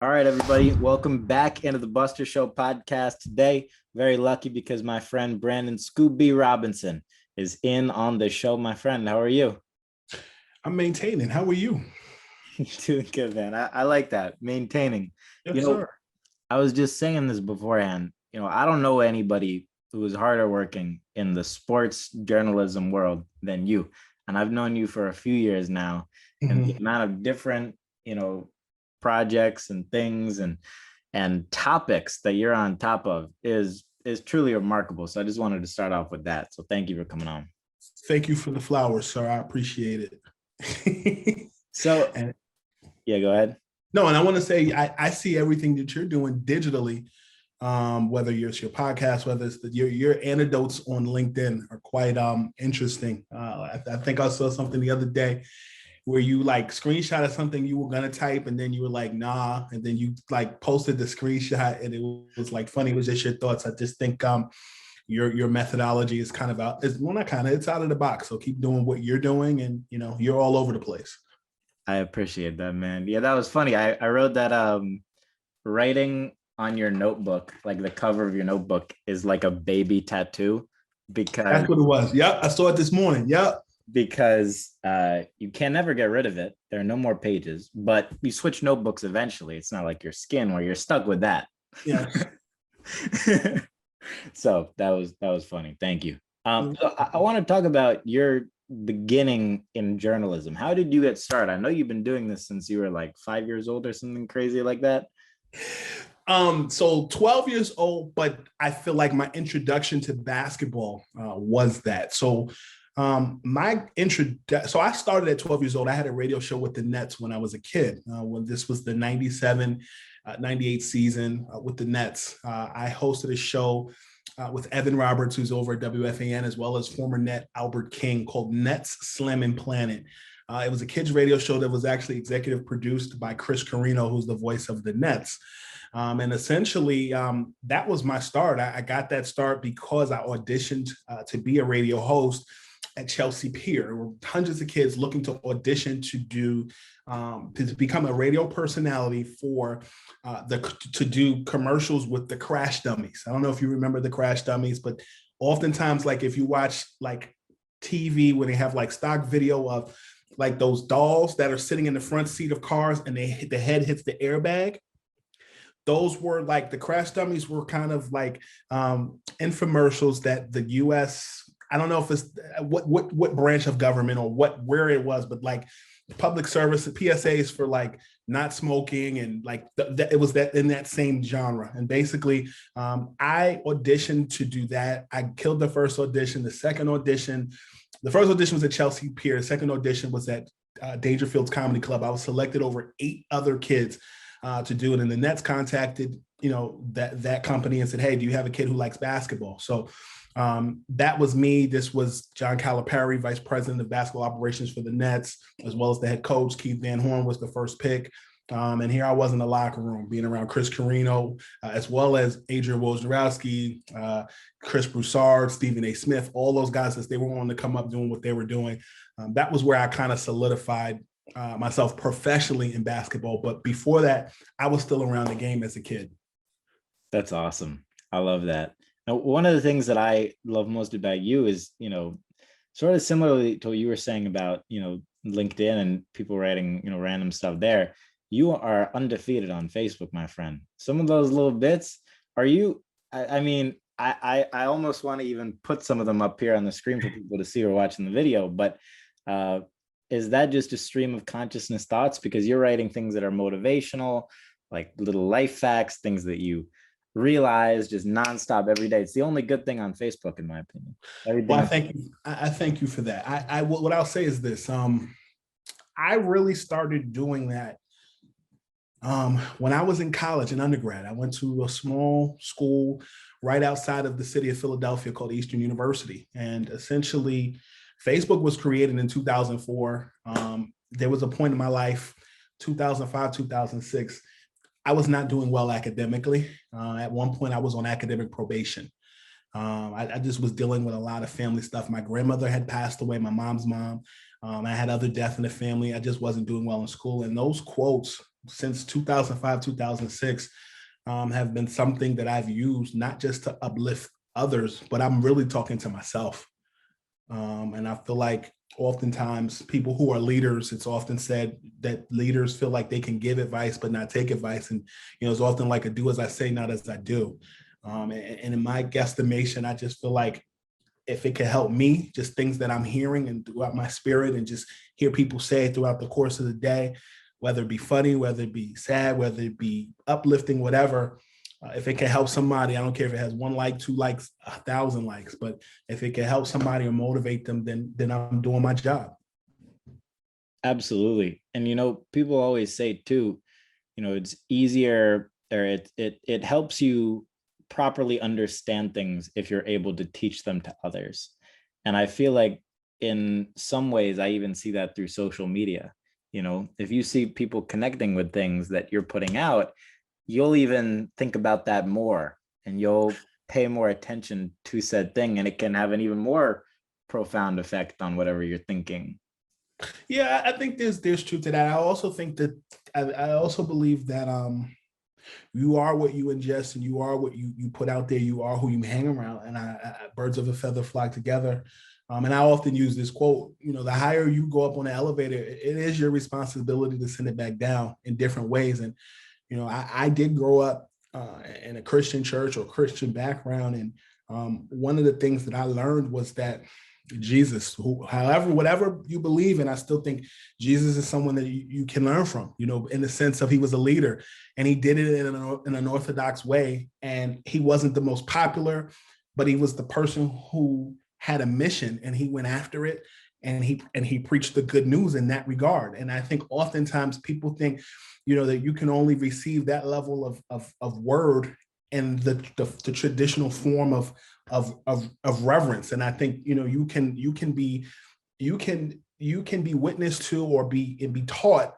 All right, everybody, welcome back into the Buster Show podcast today. Very lucky because my friend Brandon Scooby Robinson is in on the show. My friend, how are you? I'm maintaining. How are you? Doing good, man. I like that. Maintaining. You Yes, know, sir. I was just saying this beforehand. I don't know anybody who is harder working in the sports journalism world than you. And I've known you for a few years now. And the Mhm. amount of different, projects and things and topics that you're on top of is truly remarkable. So I just wanted to start off with that. So thank you for coming on. Thank you for the flowers, sir. I appreciate it. So and yeah, go ahead. no, and I want to say I see everything that you're doing digitally, whether it's your podcast, whether it's your anecdotes on LinkedIn are quite interesting. I think I saw something the other day where you like screenshotted something you were gonna type, and then you were like, nah, and then you like posted the screenshot, and it was like funny. It was just your thoughts. I just think your methodology is kind of out. It's well, not kind of. It's out of the box. So keep doing what you're doing, and you're all over the place. I appreciate that, man. Yeah, that was funny. I wrote that writing on your notebook, like the cover of your notebook, is like a baby tattoo because That's what it was. Yep, I saw it this morning. Yep. you can never get rid of it. There are no more pages, but you switch notebooks eventually. It's not like your skin where you're stuck with that. Yes. So that was funny. Thank you. So I want to talk about your beginning in journalism. How did you get started? I know you've been doing this since you were like 5 years old or something crazy like that. So 12 years old, but I feel like my introduction to basketball was that. So so I started at 12 years old. I had a radio show with the Nets when I was a kid. When this was the 97, 98 season with the Nets. I hosted a show with Evan Roberts, who's over at WFAN, as well as former Net Albert King, called Nets Slammin' Planet. It was a kids radio show that was actually executive produced by Chris Carino, who's the voice of the Nets. And essentially, that was my start. I got that start because I auditioned to be a radio host at Chelsea Pier. There were hundreds of kids looking to audition to become a radio personality for to do commercials with the Crash Dummies. I don't know if you remember the Crash Dummies, but oftentimes, like if you watch like TV when they have like stock video of like those dolls that are sitting in the front seat of cars and the head hits the airbag. Those were like the Crash Dummies were kind of like infomercials that the U.S. I don't know if it's what branch of government or where it was, but like public service PSAs for like not smoking and like it was that in that same genre. And basically, I auditioned to do that. I killed the first audition. The first audition was at Chelsea Pier. The second audition was at Dangerfield's Comedy Club. I was selected over 8 other kids to do it. And the Nets contacted, that company and said, "Hey, do you have a kid who likes basketball?" So that was me. This was John Calipari, vice president of basketball operations for the Nets, as well as the head coach. Keith Van Horn was the first pick. And here I was in the locker room, being around Chris Carino, as well as Adrian Wojnarowski, Chris Broussard, Stephen A. Smith, all those guys as they were wanting to come up doing what they were doing. That was where I kind of solidified myself professionally in basketball. But before that, I was still around the game as a kid. That's awesome. I love that. Now, one of the things that I love most about you is, sort of similarly to what you were saying about, LinkedIn and people writing, random stuff there. You are undefeated on Facebook, my friend. Some of those little bits, are you, I mean, I almost want to even put some of them up here on the screen for people to see or watching the video, but is that just a stream of consciousness thoughts? Because you're writing things that are motivational, like little life facts, things that you realize just nonstop every day. It's the only good thing on Facebook, in my opinion. Well, Everything. I thank you for that. What I'll say is this. I really started doing that when I was in college, in undergrad. I went to a small school right outside of the city of Philadelphia called Eastern University. And essentially, Facebook was created in 2004. There was a point in my life, 2005, 2006, I was not doing well academically. At one point, I was on academic probation. I just was dealing with a lot of family stuff. My grandmother had passed away, my mom's mom. I had other deaths in the family. I just wasn't doing well in school. And those quotes since 2005, 2006 have been something that I've used not just to uplift others, but I'm really talking to myself. And I feel like oftentimes people who are leaders, it's often said that leaders feel like they can give advice but not take advice. And, it's often like a do as I say, not as I do. And in my guesstimation, I just feel like if it can help me, just things that I'm hearing and throughout my spirit and just hear people say throughout the course of the day, whether it be funny, whether it be sad, whether it be uplifting, whatever, if it can help somebody, I don't care if it has 1 like, 2 likes, 1,000 likes, but if it can help somebody or motivate them, then I'm doing my job. Absolutely. And people always say too, it's easier, or it helps you properly understand things if you're able to teach them to others. And I feel like in some ways I even see that through social media. If you see people connecting with things that you're putting out, you'll even think about that more, and you'll pay more attention to said thing, and it can have an even more profound effect on whatever you're thinking. Yeah, I think there's truth to that. I also think that I also believe that you are what you ingest, and you are what you put out there. You are who you hang around, and birds of a feather flock together. And I often use this quote, the higher you go up on the elevator, it is your responsibility to send it back down in different ways. And, I did grow up in a Christian church or Christian background. And one of the things that I learned was that Jesus, whatever you believe in, I still think Jesus is someone that you can learn from, in the sense of he was a leader and he did it in an orthodox way. And he wasn't the most popular, but he was the person who had a mission and he went after it. And he preached the good news in that regard. And I think oftentimes people think, that you can only receive that level of word in the traditional form of reverence. And I think you can be witnessed to or be taught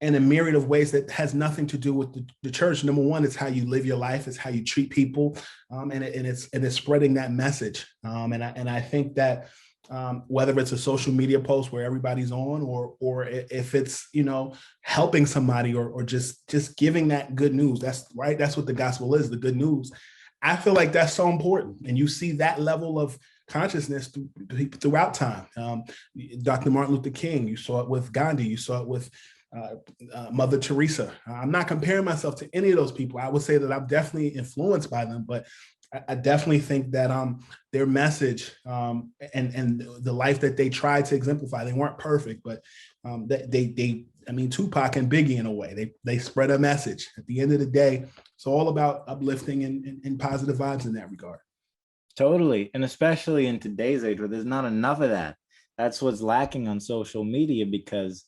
in a myriad of ways that has nothing to do with the church. Number one, it's how you live your life, it's how you treat people, and it's spreading that message. And I think that whether it's a social media post where everybody's on, or if it's helping somebody, or just giving that good news. That's right. That's what the gospel is, the good news. I feel like that's so important, and you see that level of consciousness throughout time. Dr. Martin Luther King, you saw it with Gandhi, you saw it with Mother Teresa. I'm not comparing myself to any of those people. I would say that I'm definitely influenced by them, but I definitely think that their message and the life that they tried to exemplify, they weren't perfect, but Tupac and Biggie, in a way, they spread a message. At the end of the day, it's all about uplifting and positive vibes in that regard. Totally. And especially in today's age where there's not enough of that. That's what's lacking on social media, because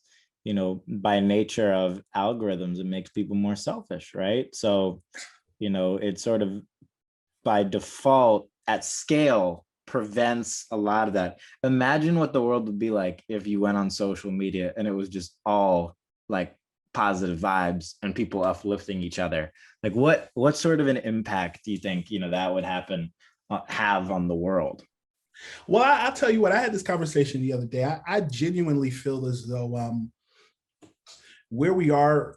by nature of algorithms, it makes people more selfish, right? So it's sort of by default at scale prevents a lot of that. Imagine what the world would be like if you went on social media and it was just all like positive vibes and people uplifting each other. Like what sort of an impact do you think that would have on the world? Well, I'll tell you what, I had this conversation the other day. I genuinely feel as though where we are,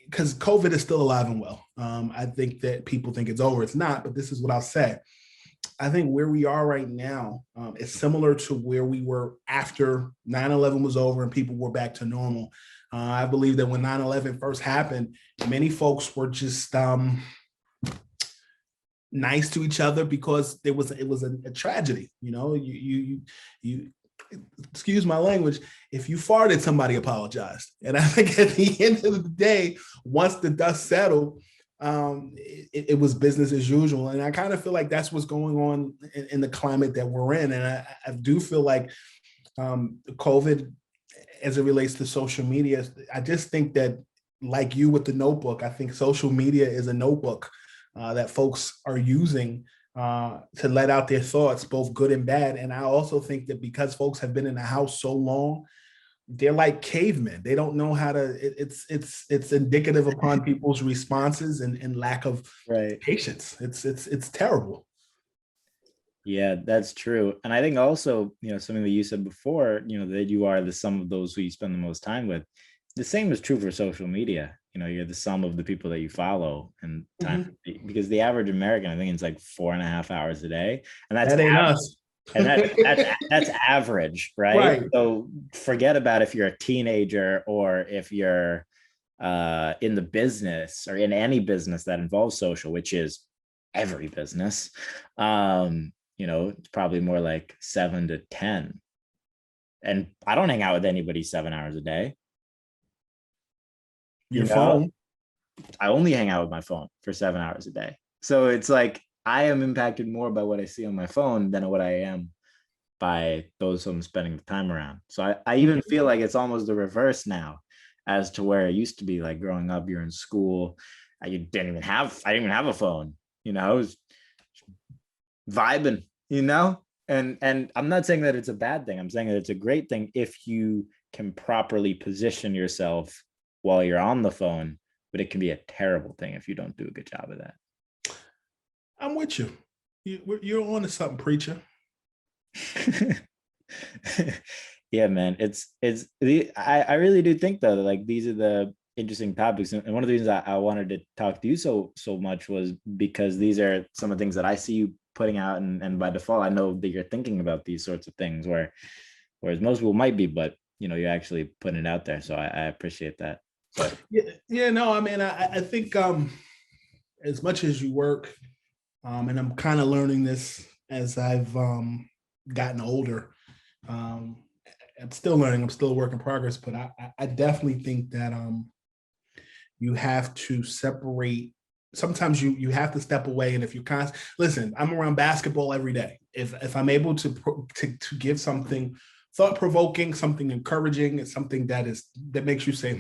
because COVID is still alive and well. I think that people think it's over. It's not, but this is what I'll say. I think where we are right now is similar to where we were after 9/11 was over and people were back to normal. I believe that when 9/11 first happened, many folks were just nice to each other because it was a tragedy. You excuse my language, if you farted, somebody apologized. And I think at the end of the day, once the dust settled, it was business as usual. And I kind of feel like that's what's going on in the climate that we're in. And I do feel like COVID, as it relates to social media, I just think that, like you with the notebook, I think social media is a notebook that folks are using to let out their thoughts, both good and bad. And I also think that because folks have been in the house so long, they're like cavemen. They don't know how to. It's indicative upon people's responses and lack of patience. It's terrible. Yeah, that's true. And I think also, something that you said before, that you are the sum of those who you spend the most time with. the same is true for social media. You're the sum of the people that you follow and time, Mhm. because the average American, I think it's like 4.5 hours a day. And That ain't us. that's average, right? Right. So forget about if you're a teenager or if you're in the business or in any business that involves social, which is every business. It's probably more like 7 to 10. And I don't hang out with anybody 7 hours a day. You Your know, phone. I only hang out with my phone for 7 hours a day. So it's like I am impacted more by what I see on my phone than what I am by those I'm spending the time around. So I even Mhm. feel like it's almost the reverse now as to where it used to be. Like growing up, you're in school, I didn't even have a phone, I was vibing, and I'm not saying that it's a bad thing. I'm saying that it's a great thing if you can properly position yourself while you're on the phone, but it can be a terrible thing if you don't do a good job of that. I'm with you. You're on to something, preacher. Yeah, man. I really do think though that like these are the interesting topics. And one of the reasons I wanted to talk to you so much was because these are some of the things that I see you putting out, and by default I know that you're thinking about these sorts of things, whereas most people might be, but you're actually putting it out there. So I appreciate that. So Yeah, no, I mean, I think as much as you work, and I'm kind of learning this as I've gotten older. Um, I'm still learning. I'm still a work in progress, but I definitely think that you have to separate. Sometimes you have to step away, and if you're constant, listen, I'm around basketball every day. If I'm able to give something thought provoking, something encouraging, it's something that makes you say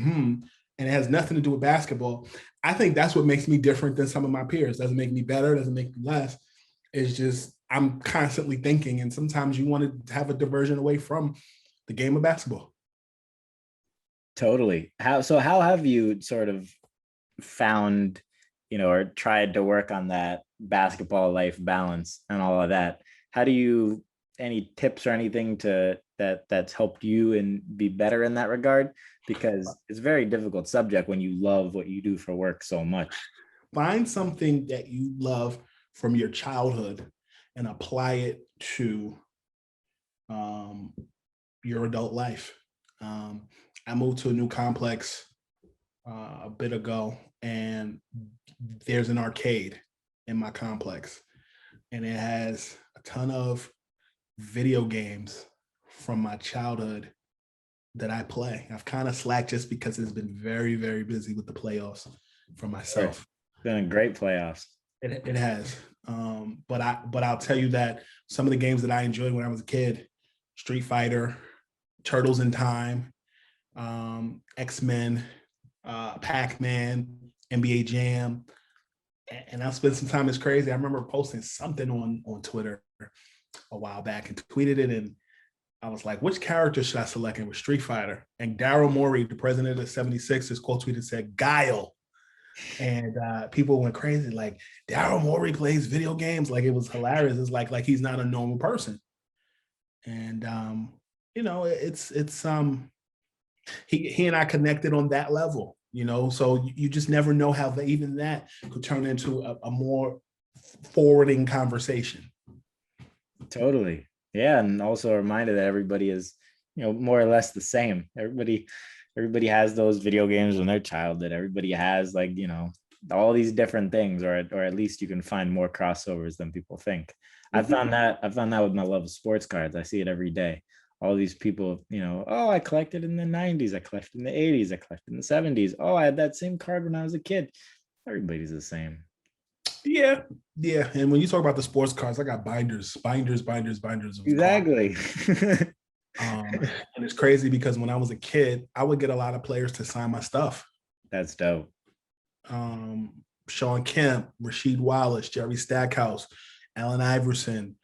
and it has nothing to do with basketball. I think that's what makes me different than some of my peers. Doesn't make me better, doesn't make me less. It's just I'm constantly thinking, and sometimes you want to have a diversion away from the game of basketball. totally. How have you sort of found, or tried to work on that basketball life balance and all of that? How do you, any tips or anything that's helped you and be better in that regard? Because it's a very difficult subject when you love what you do for work so much. Find something that you love from your childhood and apply it to um, your adult life. Um, I moved to a new complex a bit ago, and there's an arcade in my complex, and it has a ton of video games from my childhood that I play. I've kind of slacked just because it's been very, very busy with the playoffs for Sure. myself. It's been a great playoffs. It has, but I'll tell you that some of the games that I enjoyed when I was a kid, Street Fighter, Turtles in Time, X-Men, Pac-Man, NBA Jam, and I've spent some time. It's crazy. I remember posting something on Twitter a while back and tweeted it, and I was like, which character should I select? And it was Street Fighter. And Daryl Morey, the president of the 76ers, quote tweeted said, Guile. And people went crazy, like Daryl Morey plays video games. Like it was hilarious. It's like he's not a normal person. And it's he and I connected on that level, so you just never know how even that could turn into a more forwarding conversation. Totally. Yeah. And also a reminder that everybody is, more or less the same. Everybody has those video games when they're childhood. Everybody has like, all these different things, or at least you can find more crossovers than people think. I found that with my love of sports cards. I see it every day. All these people, oh, I collected in the 90s, I collected in the 80s, I collected in the 70s. Oh, I had that same card when I was a kid. Everybody's the same. Yeah, yeah. And when you talk about the sports cards, I got binders of cards. Exactly. And it's crazy because when I was a kid, I would get a lot of players to sign my stuff. That's dope. Sean Kemp, Rasheed Wallace, Jerry Stackhouse, Allen Iverson,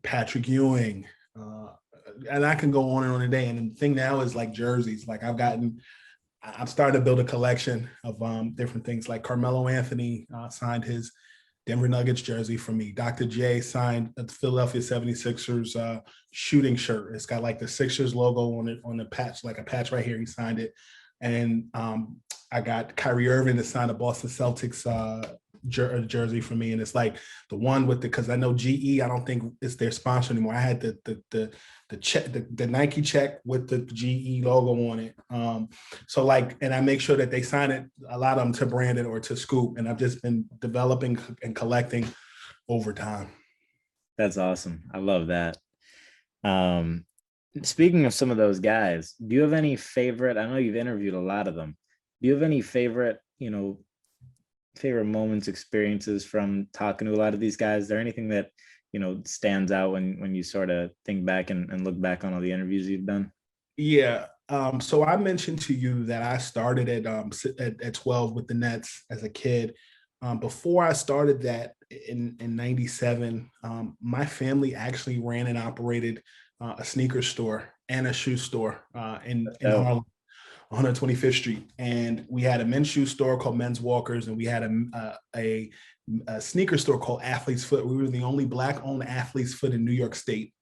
Patrick Ewing, and I can go on and on a day. And the thing now is like jerseys. Like I'm starting to build a collection of different things. Like Carmelo Anthony signed his Denver Nuggets jersey for me. Dr. J signed a Philadelphia 76ers shooting shirt. It's got like the Sixers logo on it, on the patch, like a patch right here. He signed it. And I got Kyrie Irving to sign a Boston Celtics jersey for me. And it's like the one with the, because I know GE, I don't think it's their sponsor anymore. I had the check, the Nike check with the GE logo on it. So like, and I make sure that they sign it, a lot of them to Brandon or to Scoop. And I've just been developing and collecting over time. That's awesome. I love that. Um, Speaking of some of those guys, do you have any favorite? I know you've interviewed a lot of them. Do you have any favorite, favorite moments, experiences from talking to a lot of these guys? Is there anything that, stands out when you sort of think back and look back on all the interviews you've done? Yeah. So I mentioned to you that I started at 12 with the Nets as a kid. Before I started that in 97, my family actually ran and operated a sneaker store and a shoe store in Oh, Harlem, 125th Street. And we had a men's shoe store called Men's Walkers, and we had a sneaker store called Athlete's Foot. We were the only Black-owned Athlete's Foot in New York State.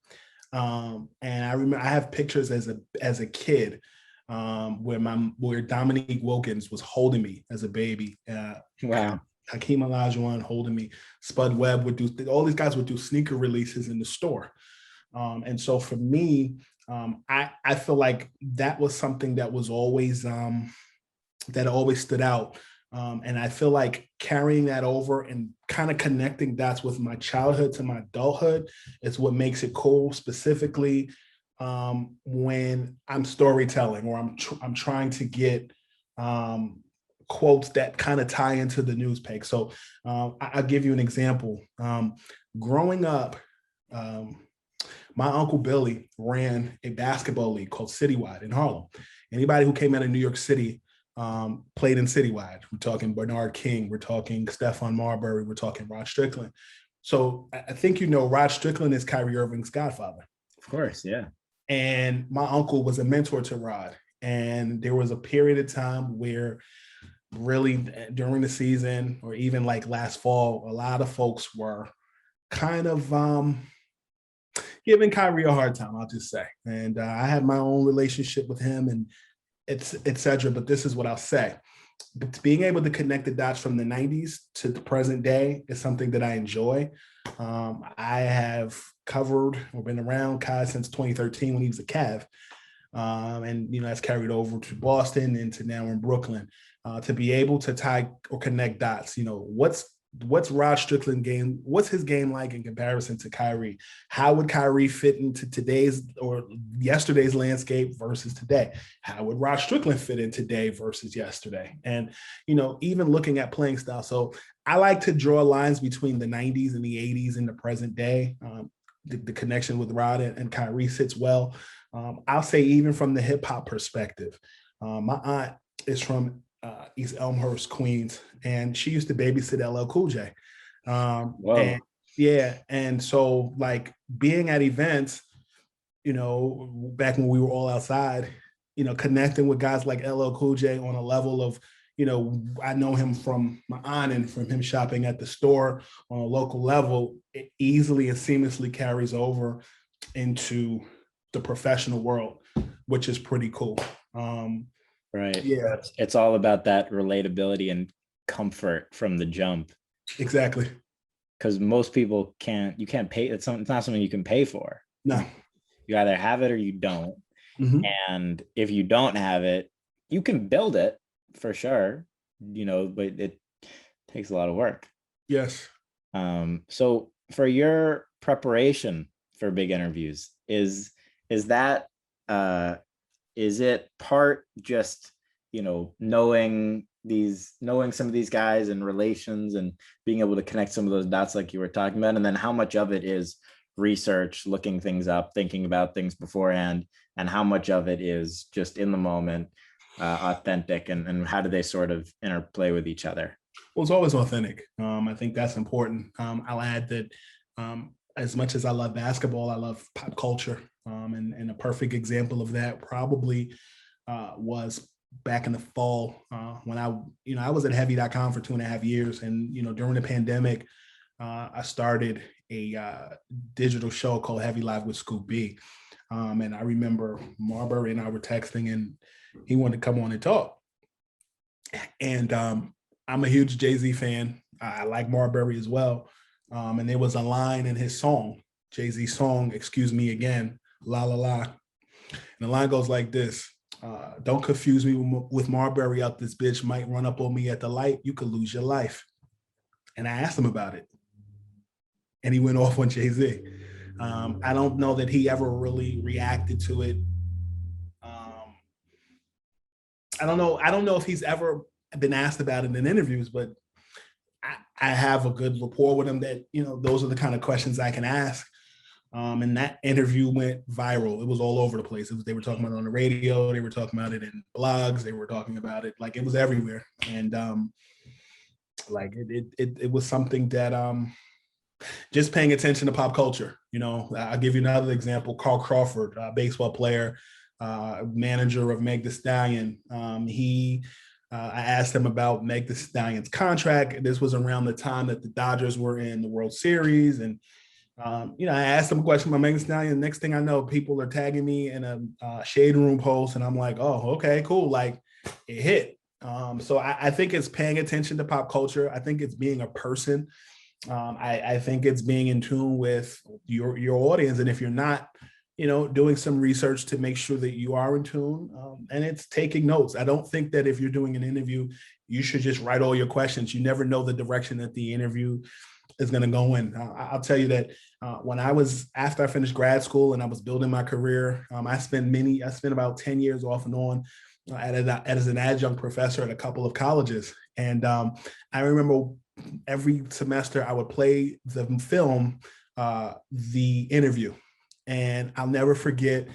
And I remember I have pictures as a kid where Dominique Wilkins was holding me as a baby. wow. Hakeem Olajuwon holding me. Spud Webb would do, all these guys would do sneaker releases in the store. And so for me, I feel like that was something that was always, that always stood out. And I feel like carrying that over and kind of connecting dots with my childhood to my adulthood is what makes it cool, specifically when I'm storytelling or I'm trying to get quotes that kind of tie into the news peg. So I'll give you an example. Growing up, my Uncle Billy ran a basketball league called Citywide in Harlem. Anybody who came out of New York City played in Citywide. We're talking Bernard King, we're talking Stephon Marbury, we're talking Rod Strickland. So I think Rod Strickland is Kyrie Irving's godfather. Of course, yeah. And my uncle was a mentor to Rod. And there was a period of time where really during the season or even like last fall, a lot of folks were kind of giving Kyrie a hard time, I'll just say. And I had my own relationship with him and et cetera. But this is what I'll say. But being able to connect the dots from the 90s to the present day is something that I enjoy. I have covered or been around Kai since 2013 when he was a Cav. And, that's carried over to Boston and to now in Brooklyn. To be able to tie or connect dots, what's Rod Strickland game? What's his game like in comparison to Kyrie? How would Kyrie fit into today's or yesterday's landscape versus today? How would Rod Strickland fit in today versus yesterday? And, even looking at playing style. So I like to draw lines between the 90s and the 80s and the present day. The connection with Rod and Kyrie sits well. I'll say even from the hip hop perspective, my aunt is from East Elmhurst, Queens, and she used to babysit LL Cool J. Whoa. And so like being at events, back when we were all outside, connecting with guys like LL Cool J on a level of, I know him from my aunt and from him shopping at the store on a local level, it easily and seamlessly carries over into the professional world, which is pretty cool. Right. Yeah, It's all about that relatability and comfort from the jump. exactly. Because most people you can't pay. It's not something you can pay for. No. You either have it or you don't. Mm-hmm. And if you don't have it, you can build it for sure, but it takes a lot of work. Yes. So for your preparation for big interviews, is that is it part just knowing some of these guys and relations and being able to connect some of those dots like you were talking about, and then how much of it is research, looking things up, thinking about things beforehand, and how much of it is just in the moment, authentic, and how do they sort of interplay with each other? Well, it's always authentic. I think that's important. I'll add that as much as I love basketball, I love pop culture. And a perfect example of that probably was back in the fall when I was at heavy.com for 2.5 years. And, during the pandemic, I started a digital show called Heavy Live with Scoop B. And I remember Marbury and I were texting, and he wanted to come on and talk. And I'm a huge Jay-Z fan. I like Marbury as well. And there was a line in his song, Jay-Z's song, Excuse Me Again, La La La. And the line goes like this. Don't confuse me with Marbury out this bitch might run up on me at the light. You could lose your life. And I asked him about it. And he went off on Jay-Z. I don't know that he ever really reacted to it. I don't know. I don't know if he's ever been asked about it in interviews, but I have a good rapport with him that, you know, those are the kind of questions I can ask. And that interview went viral. It was all over the place. They were talking about it on the radio. They were talking about it in blogs. They were talking about it. Like, it was everywhere. And like it was something that just paying attention to pop culture. You know, I'll give you another example. Carl Crawford, baseball player, manager of Meg Thee Stallion. I asked him about Meg Thee Stallion's contract. This was around the time that the Dodgers were in the World Series. And, you know, I asked him a question about Meg Thee Stallion. Next thing I know, people are tagging me in a Shade Room post. And I'm like, oh, okay, cool. Like, it hit. So I think it's paying attention to pop culture. I think it's being a person. I think it's being in tune with your audience. And if you're not, you know, doing some research to make sure that you are in tune, and it's taking notes. I don't think that if you're doing an interview, you should just write all your questions. You never know the direction that the interview is going to go in. I'll tell you that after I finished grad school and I was building my career, I spent about 10 years off and on as an adjunct professor at a couple of colleges. And I remember every semester I would play the film, The Interview. And I'll never forget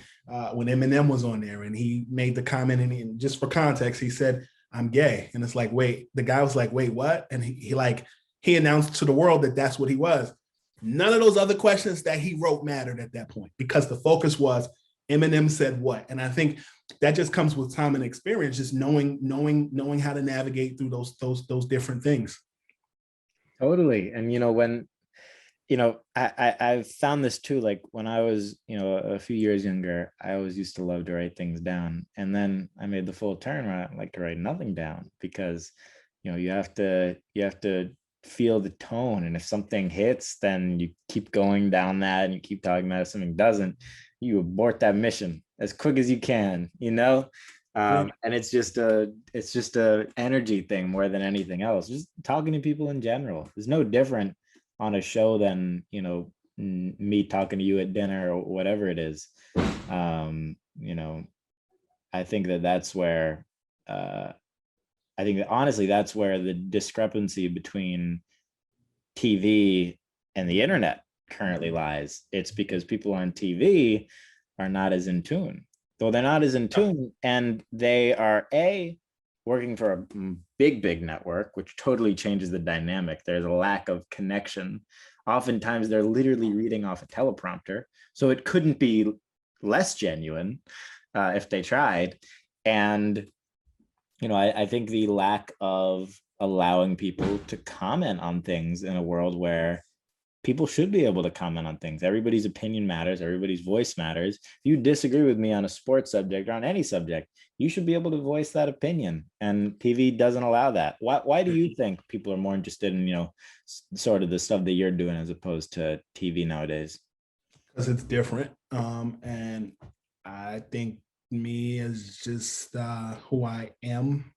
when Eminem was on there and he made the comment, and just for context, he said, "I'm gay." And it's like, wait, the guy was like, wait, what? And he announced to the world that that's what he was. None of those other questions that he wrote mattered at that point, because the focus was Eminem said what. And I think that just comes with time and experience, just knowing how to navigate through those different things. Totally. And, you know, when, you know, I've found this too, like when I was, you know, a few years younger, I always used to love to write things down. And then I made the full turn where I like to write nothing down, because, you know, you have to feel the tone. And if something hits, then you keep going down that and you keep talking about it. If something doesn't, you abort that mission as quick as you can, you know? And it's just a energy thing more than anything else. Just talking to people in general is no different on a show than, you know, me talking to you at dinner or whatever it is. You know, I think that's where I think that honestly, that's where the discrepancy between TV and the internet currently lies. It's because people on TV are not as in tune. Though they're not as in tune, and they are working for a big network, which totally changes the dynamic. There's a lack of connection. Oftentimes they're literally reading off a teleprompter, so it couldn't be less genuine if they tried. And, you know, I think the lack of allowing people to comment on things in a world where people should be able to comment on things. Everybody's opinion matters. Everybody's voice matters. If you disagree with me on a sports subject or on any subject, you should be able to voice that opinion. And TV doesn't allow that. Why do you think people are more interested in, you know, sort of the stuff that you're doing as opposed to TV nowadays? Because it's different. And I think me is just who I am.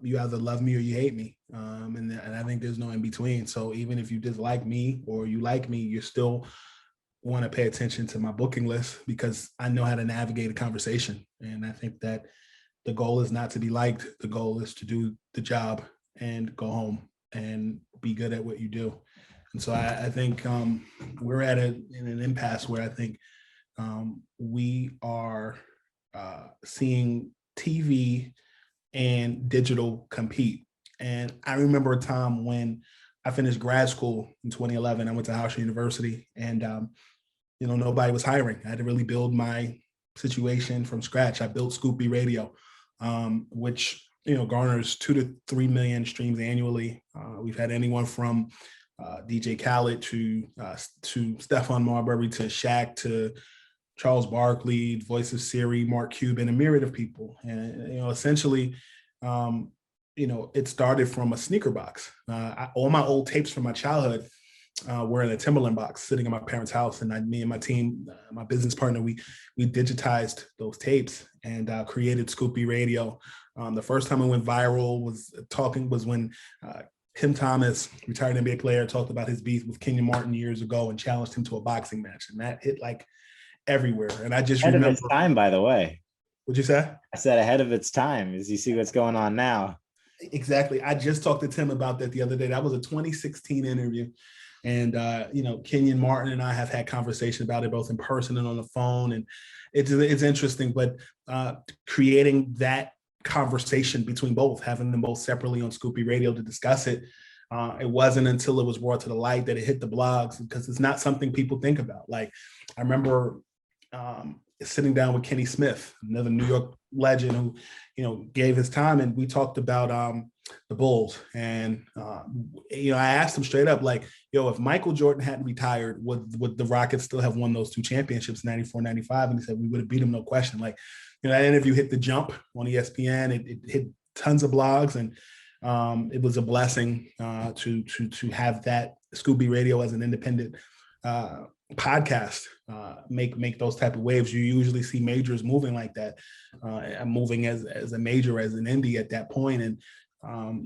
You either love me or you hate me. And I think there's no in between. So even if you dislike me or you like me, you still want to pay attention to my booking list, because I know how to navigate a conversation. And I think that the goal is not to be liked. The goal is to do the job and go home and be good at what you do. And so I think we're in an impasse where I think we are seeing TV and digital compete. And I remember a time when I finished grad school in 2011. I went to Howard University, and you know, nobody was hiring. I had to really build my situation from scratch. I built Scoop B Radio, which, you know, garners 2 to 3 million streams annually. We've had anyone from DJ Khaled to Stephon Marbury to Shaq to Charles Barkley, voice of Siri, Mark Cuban, a myriad of people. And, essentially, it started from a sneaker box. All my old tapes from my childhood were in a Timberland box sitting in my parents' house. And me and my team, my business partner, we digitized those tapes and created Scoopy Radio. The first time it went viral was when Tim Thomas, retired NBA player, talked about his beef with Kenyon Martin years ago and challenged him to a boxing match. And that hit like everywhere. And I just ahead remember. of its time, by the way. What'd you say? I said ahead of its time, as you see what's going on now. Exactly. I just talked to Tim about that the other day. That was a 2016 interview. And, Kenyon Martin and I have had conversation about it both in person and on the phone. And it's interesting, but creating that conversation between both, having them both separately on Scoopy Radio to discuss it. It wasn't until it was brought to the light that it hit the blogs, because it's not something people think about. Like, I remember sitting down with Kenny Smith, another New York legend who, gave his time, and we talked about the Bulls. And I asked him straight up, like, if Michael Jordan hadn't retired, would the Rockets still have won those two championships, 94, 95? And he said, we would have beat him, no question. Like, that interview hit the jump on ESPN. It hit tons of blogs, and it was a blessing to have that Scooby Radio as an independent podcast make those type of waves. You usually see majors moving like that, moving as a major, as an indie at that point. And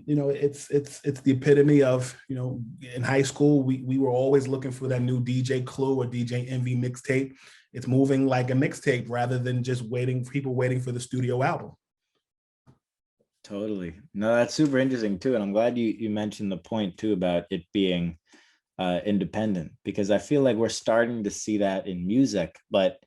it's the epitome of, in high school we were always looking for that new DJ Clue or DJ Envy mixtape. It's moving like a mixtape rather than just waiting for the studio album. Totally. No, that's super interesting too. And I'm glad you mentioned the point too about it being independent, because I feel like we're starting to see that in music, but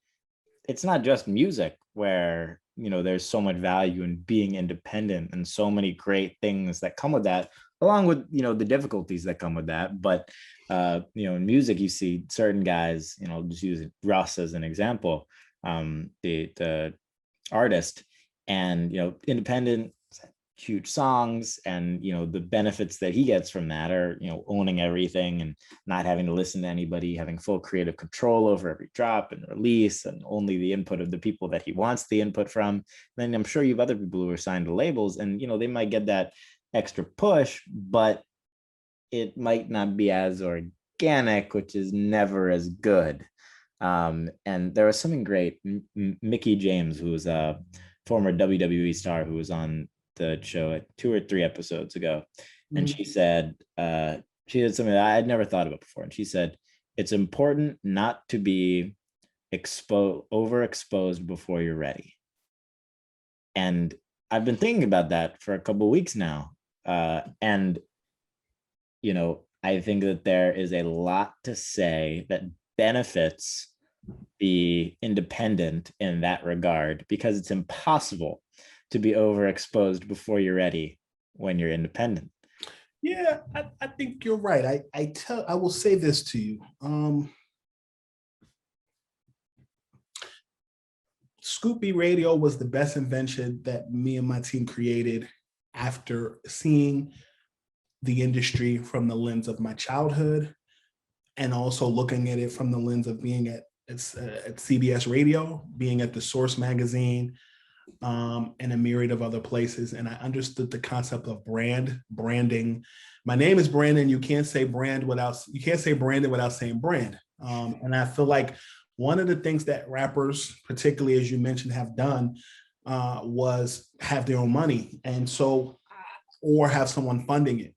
it's not just music where, there's so much value in being independent and so many great things that come with that, along with, the difficulties that come with that. But, in music, you see certain guys, just use Russ as an example, the artist, and, independent, huge songs, and the benefits that he gets from that are owning everything and not having to listen to anybody, having full creative control over every drop and release, and only the input of the people that he wants the input from. Then I'm sure you have other people who are signed to labels, and they might get that extra push, but it might not be as organic, which is never as good. And there was something great. Mickey James, who was a former WWE star who was on the show 2 or 3 episodes ago, and she said something that I had never thought about before, and she said, it's important not to be overexposed before you're ready. And I've been thinking about that for a couple of weeks now, and I think that there is a lot to say that benefits the independent in that regard, because it's impossible to be overexposed before you're ready when you're independent. Yeah, I think you're right. I will say this to you. Scoopy Radio was the best invention that me and my team created after seeing the industry from the lens of my childhood, and also looking at it from the lens of being at CBS Radio, being at the Source magazine, and a myriad of other places. And I understood the concept of branding. My name is Brandon. You can't say Brandon without saying brand. And I feel like one of the things that rappers, particularly as you mentioned, have done was have their own money, or have someone funding it.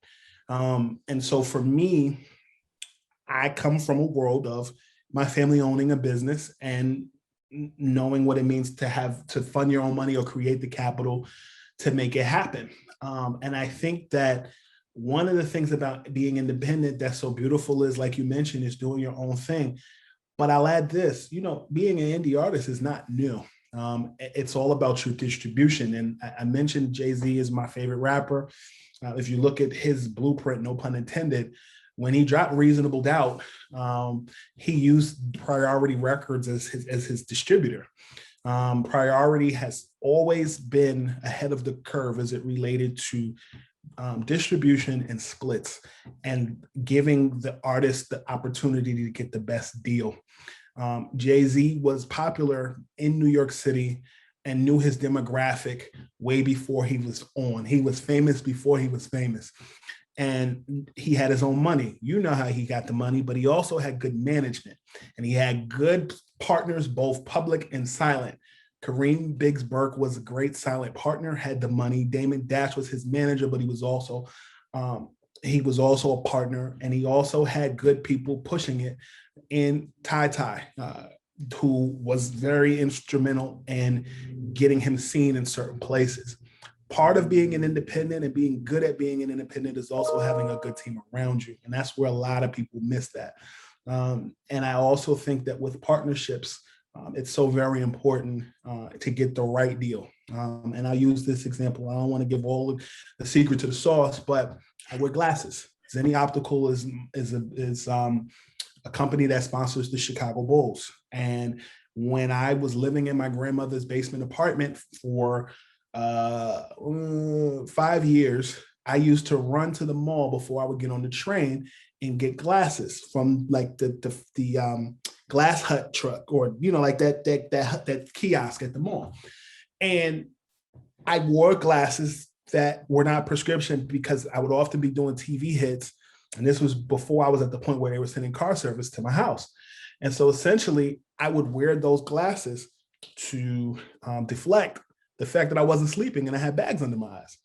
And so for me, I come from a world of my family owning a business and knowing what it means to have to fund your own money or create the capital to make it happen. And I think that one of the things about being independent that's so beautiful is, like you mentioned, is doing your own thing. But I'll add this, being an indie artist is not new. It's all about your distribution. And I mentioned Jay-Z is my favorite rapper. If you look at his blueprint, no pun intended, when he dropped Reasonable Doubt, he used Priority Records as his distributor. Priority has always been ahead of the curve as it related to distribution and splits, and giving the artist the opportunity to get the best deal. Jay-Z was popular in New York City and knew his demographic way before he was on. He was famous before he was famous. And he had his own money. You know how he got the money, but he also had good management, and he had good partners, both public and silent. Kareem Biggs Burke was a great silent partner, had the money. Damon Dash was his manager, but he was also a partner, and he also had good people pushing it in Ty, who was very instrumental in getting him seen in certain places. Part of being an independent and being good at being an independent is also having a good team around you. And that's where a lot of people miss that. And I also think that with partnerships, it's so very important to get the right deal. And I'll use this example. I don't want to give all the secret to the sauce, but I wear glasses. Zenni Optical is a company that sponsors the Chicago Bulls. And when I was living in my grandmother's basement apartment for 5 years, I used to run to the mall before I would get on the train and get glasses from like the glass hut truck, or like that kiosk at the mall. And I wore glasses that were not prescription because I would often be doing TV hits. And this was before I was at the point where they were sending car service to my house. And so essentially, I would wear those glasses to deflect the fact that I wasn't sleeping and I had bags under my eyes.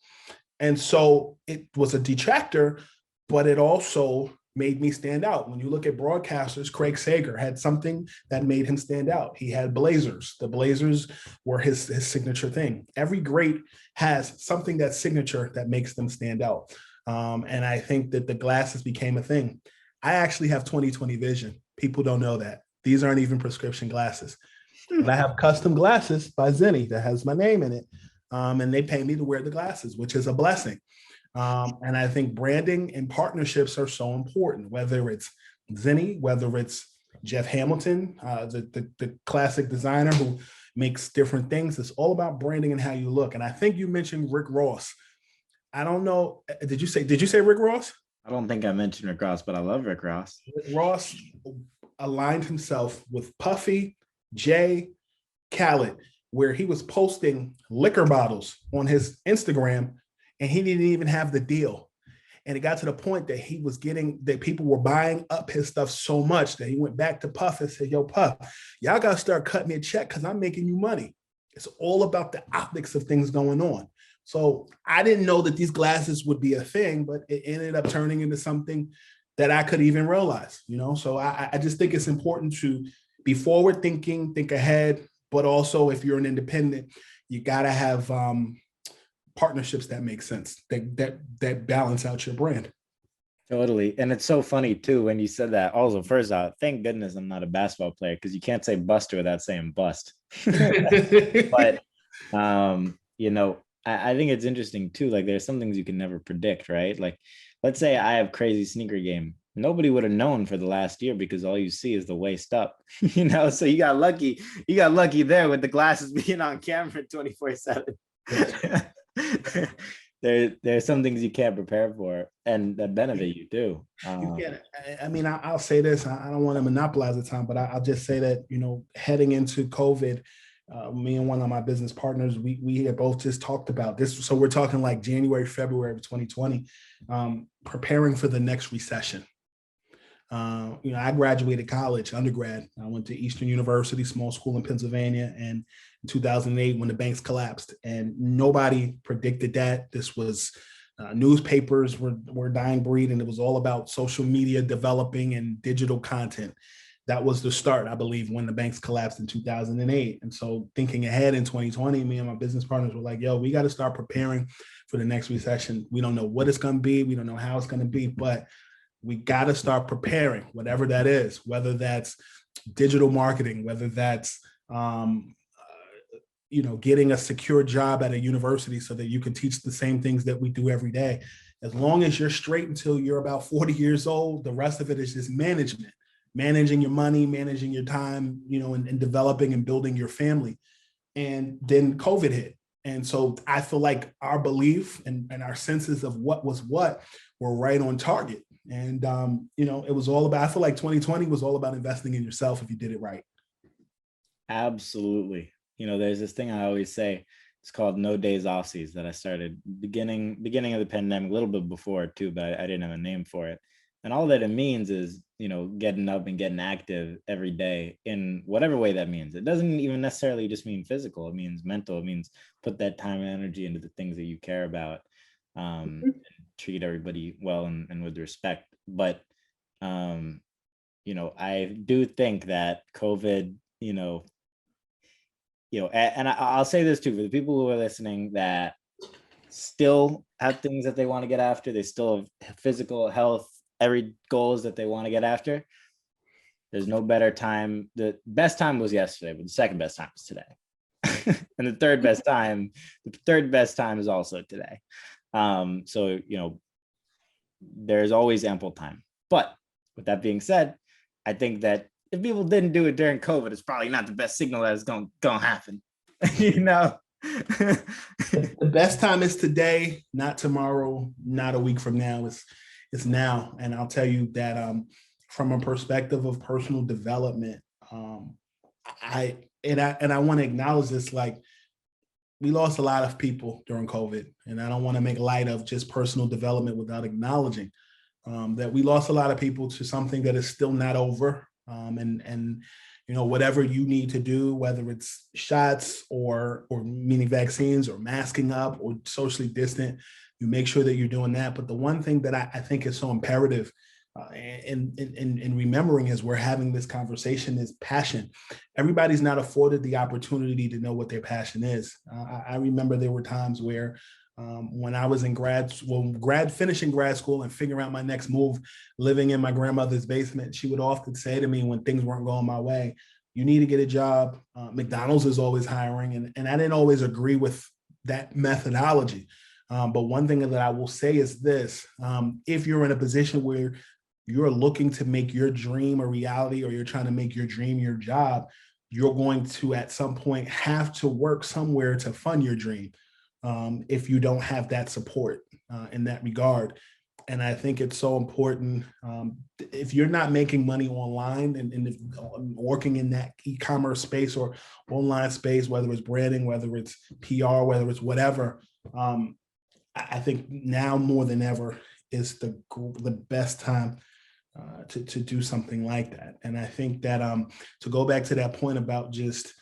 And so it was a detractor, but it also made me stand out. When you look at broadcasters, Craig Sager had something that made him stand out. He had blazers. The blazers were his signature thing. Every great has something that's signature that makes them stand out. And I think that the glasses became a thing. I actually have 20/20 vision. People don't know that. These aren't even prescription glasses. But I have custom glasses by Zenni that has my name in it. And they pay me to wear the glasses, which is a blessing. And I think branding and partnerships are so important, whether it's Zenni, whether it's Jeff Hamilton, the classic designer who makes different things. It's all about branding and how you look. And I think you mentioned Rick Ross. I don't know. Did you say Rick Ross? I don't think I mentioned Rick Ross, but I love Rick Ross. Rick Ross aligned himself with Puffy, Jay, Khaled, where he was posting liquor bottles on his Instagram and he didn't even have the deal. And it got to the point that that people were buying up his stuff so much that he went back to Puff and said, yo, Puff, y'all got to start cutting me a check because I'm making you money. It's all about the optics of things going on. So I didn't know that these glasses would be a thing, but it ended up turning into something that I could even realize, So I just think it's important to be forward thinking, think ahead, but also if you're an independent, you got to have partnerships that make sense, that balance out your brand. Totally. And it's so funny too, when you said that. Also, first off, thank goodness I'm not a basketball player, because you can't say buster without saying bust. But, I think it's interesting too. Like there's some things you can never predict, right? Like, let's say I have crazy sneaker game. Nobody would have known for the last year because all you see is the waist up, so you got lucky. You got lucky there with the glasses being on camera 24/7. There's some things you can't prepare for and that benefit you too. I'll say this. I don't want to monopolize the time, but I'll just say that, heading into COVID, me and one of my business partners, we had both just talked about this. So we're talking like January, February of 2020, preparing for the next recession. I graduated college, undergrad. I went to Eastern University, small school in Pennsylvania, and in 2008 when the banks collapsed, and nobody predicted that. This was newspapers were dying breed, and it was all about social media developing and digital content. That was the start, I believe, when the banks collapsed in 2008. And so thinking ahead in 2020, me and my business partners were like, yo, we got to start preparing for the next recession. We don't know what it's going to be. We don't know how it's going to be, but we got to start preparing, whatever that is, whether that's digital marketing, whether that's, getting a secure job at a university so that you can teach the same things that we do every day. As long as you're straight until you're about 40 years old, the rest of it is just managing your money, managing your time, and developing and building your family. And then COVID hit. And so I feel like our belief and our senses of what was what were right on target. And, it was all about, I feel like 2020 was all about investing in yourself if you did it right. Absolutely. There's this thing I always say. It's called No Days Offsies that I started beginning of the pandemic, a little bit before too, but I didn't have a name for it. And all that it means is, getting up and getting active every day in whatever way that means. It doesn't even necessarily just mean physical. It means mental. It means put that time and energy into the things that you care about. Treat everybody well and with respect. But I do think that COVID, and I'll say this too, for the people who are listening that still have things that they want to get after, they still have physical health, every goals that they want to get after. There's no better time. The best time was yesterday, but the second best time is today. And the third best time is also today. So, there's always ample time. But with that being said, I think that if people didn't do it during COVID, it's probably not the best signal that it's going to happen. The best time is today, not tomorrow, not a week from now. It's now. And I'll tell you that from a perspective of personal development, I want to acknowledge this, like, we lost a lot of people during COVID, and I don't want to make light of just personal development without acknowledging that we lost a lot of people to something that is still not over. And whatever you need to do, whether it's shots or meaning vaccines or masking up or socially distant, you make sure that you're doing that. But the one thing that I think is so imperative in remembering as we're having this conversation is passion. Everybody's not afforded the opportunity to know what their passion is. I remember there were times where when I was in finishing grad school and figuring out my next move, living in my grandmother's basement, she would often say to me when things weren't going my way, you need to get a job. McDonald's is always hiring. And I didn't always agree with that methodology. But one thing that I will say is this: if you're in a position where you're looking to make your dream a reality, or you're trying to make your dream your job, you're going to at some point have to work somewhere to fund your dream. If you don't have that support in that regard. And I think it's so important. If you're not making money online and working in that e-commerce space or online space, whether it's branding, whether it's PR, whether it's whatever, I think now more than ever is the best time to do something like that. And I think that to go back to that point about just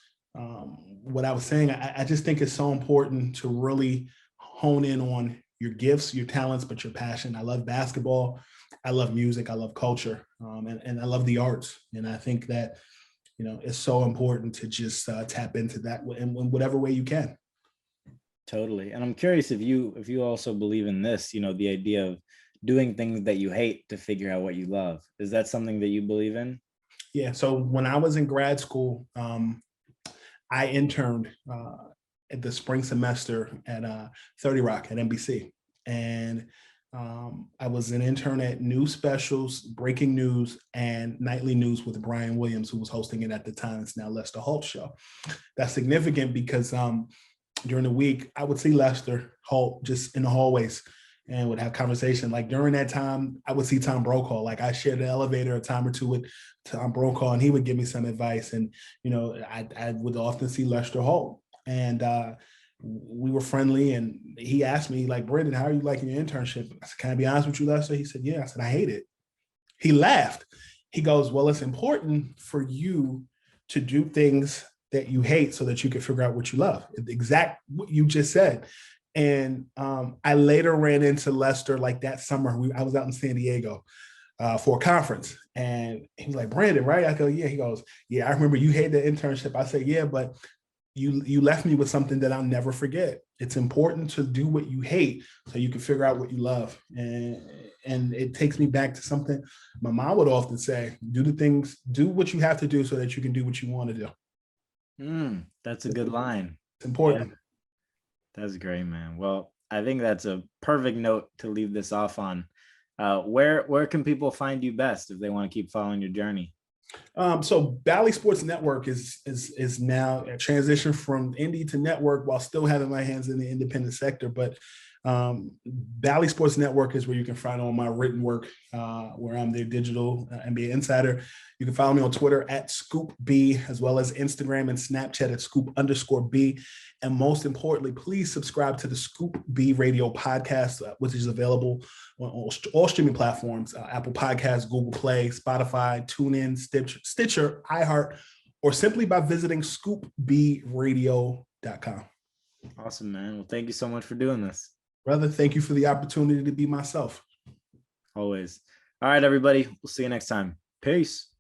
what I was saying, I just think it's so important to really hone in on your gifts, your talents, but your passion. I love basketball. I love music. I love culture. And I love the arts. And I think that, it's so important to just tap into that in whatever way you can. Totally. And I'm curious if you also believe in this, the idea of doing things that you hate to figure out what you love. Is that something that you believe in? Yeah. So when I was in grad school, I interned at the spring semester at 30 Rock at NBC. And I was an intern at News Specials, Breaking News, and Nightly News with Brian Williams, who was hosting it at the time. It's now Lester Holt's show. That's significant because during the week, I would see Lester Holt just in the hallways and would have conversation. Like during that time, I would see Tom Brokaw. Like I shared the elevator a time or two with Tom Brokaw, and he would give me some advice. And, I would often see Lester Holt. And we were friendly. And he asked me, like, Brendan, how are you liking your internship? I said, can I be honest with you, Lester? He said, yeah. I said, I hate it. He laughed. He goes, well, it's important for you to do things that you hate so that you can figure out what you love. Exact what you just said. And I later ran into Lester like that summer. I was out in San Diego for a conference. And he was like, Brandon, right? I go, yeah. He goes, yeah, I remember you hated the internship. I said, yeah, but you left me with something that I'll never forget. It's important to do what you hate so you can figure out what you love. And it takes me back to something my mom would often say: do what you have to do so that you can do what you want to do. That's a good line. It's important. Yeah. That's great, man. Well, I think that's a perfect note to leave this off on. Where can people find you best if they want to keep following your journey? So Bally Sports Network is now a transition from indie to network while still having my hands in the independent sector. But Bally Sports Network is where you can find all my written work, where I'm the digital NBA insider. You can follow me on Twitter at ScoopB, as well as Instagram and Snapchat at Scoop_B. And most importantly, please subscribe to the Scoop B Radio podcast, which is available on all streaming platforms, Apple Podcasts, Google Play, Spotify, TuneIn, Stitcher, iHeart, or simply by visiting scoopbradio.com. Awesome, man. Well, thank you so much for doing this. Brother, thank you for the opportunity to be myself. Always. All right, everybody. We'll see you next time. Peace.